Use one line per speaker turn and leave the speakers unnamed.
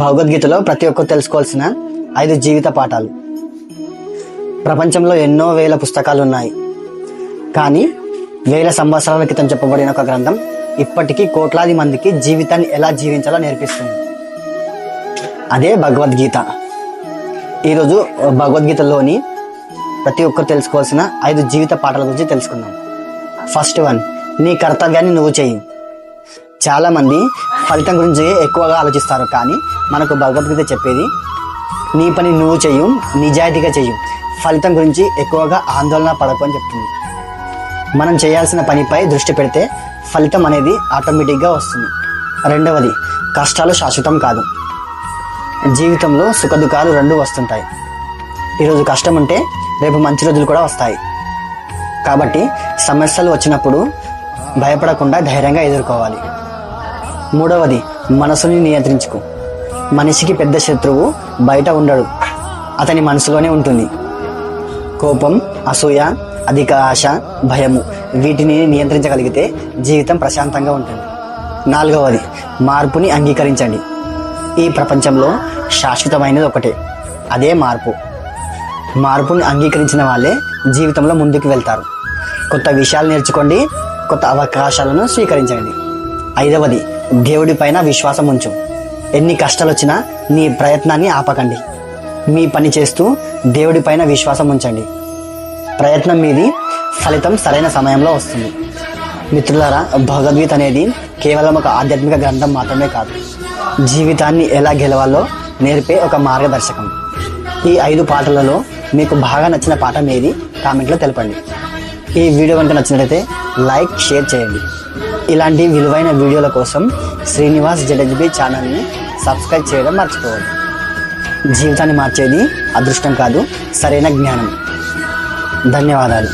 భగవద్గీతలో ప్రతి ఒక్కరు తెలుసుకోవాల్సిన 5 జీవిత పాఠాలు. ప్రపంచంలో ఎన్నో వేల పుస్తకాలు ఉన్నాయి, కానీ వేల సంవత్సరాల క్రితం చెప్పబడిన ఒక గ్రంథం ఇప్పటికీ కోట్లాది మందికి జీవితాన్ని ఎలా జీవించాలో నేర్పిస్తుంది. అదే భగవద్గీత. ఈరోజు భగవద్గీతలోని ప్రతి ఒక్కరు తెలుసుకోవాల్సిన 5 జీవిత పాఠాల గురించి తెలుసుకుందాం. ఫస్ట్ వన్, నీ కర్తవ్యాన్ని నువ్వు చెయ్యి. చాలా మంది ఫలితం గురించి ఎక్కువగా ఆలోచిస్తారు, కానీ మనకు భగవద్గీత చెప్పేది నీ పని నువ్వు చెయ్యు, నిజాయితీగా చెయ్యు, ఫలితం గురించి ఎక్కువగా ఆందోళన పడకు అని చెప్తుంది. మనం చేయాల్సిన పనిపై దృష్టి పెడితే ఫలితం అనేది ఆటోమేటిక్గా వస్తుంది. రెండవది, కష్టాలు శాశ్వతం కాదు. జీవితంలో సుఖ దుఃఖాలు 2 వస్తుంటాయి. ఈరోజు కష్టం ఉంటే రేపు మంచి రోజులు కూడా వస్తాయి. కాబట్టి సమస్యలు వచ్చినప్పుడు భయపడకుండా ధైర్యంగా ఎదుర్కోవాలి. మూడవది, మనసుని నియంత్రించుకో. మనిషికి పెద్ద శత్రువు బయట ఉండడు, అతని మనసులోనే ఉంటుంది. కోపం, అసూయ, అధిక ఆశ, భయము వీటిని నియంత్రించగలిగితే జీవితం ప్రశాంతంగా ఉంటుంది. నాలుగవది, మార్పుని అంగీకరించండి. ఈ ప్రపంచంలో శాశ్వతమైనది ఒకటే, అదే మార్పు. మార్పుని అంగీకరించిన వాళ్ళే జీవితంలో ముందుకు వెళ్తారు. కొత్త విషయాలు నేర్చుకోండి, కొత్త అవకాశాలను స్వీకరించండి. ఐదవది, దేవుడి పైన విశ్వాసం ఉంచు. ఎన్ని కష్టాలు వచ్చినా నీ ప్రయత్నాన్ని ఆపకండి. మీ పని చేస్తూ దేవుడి పైన విశ్వాసం ఉంచండి. ప్రయత్నం మీది, ఫలితం సరైన సమయంలో వస్తుంది. మిత్రులారా, భగవద్గీత అనేది కేవలం ఒక ఆధ్యాత్మిక గ్రంథం మాత్రమే కాదు, జీవితాన్ని ఎలా గెలవాలో నేర్పే ఒక మార్గదర్శకం. ఈ 5 పాఠాలలో మీకు బాగా నచ్చిన పాఠం ఏది కామెంట్లో తెలపండి. ఈ వీడియో కనుక నచ్చినట్లయితే లైక్, షేర్ చేయండి. ఇలాంటి విలువైన వీడియోల కోసం శ్రీనివాస్ జడజ్బీ ఛానల్ని సబ్స్క్రైబ్ చేయడం మర్చిపోవద్దు. జీవితాన్ని మార్చేది అదృష్టం కాదు, సరైన జ్ఞానం. ధన్యవాదాలు.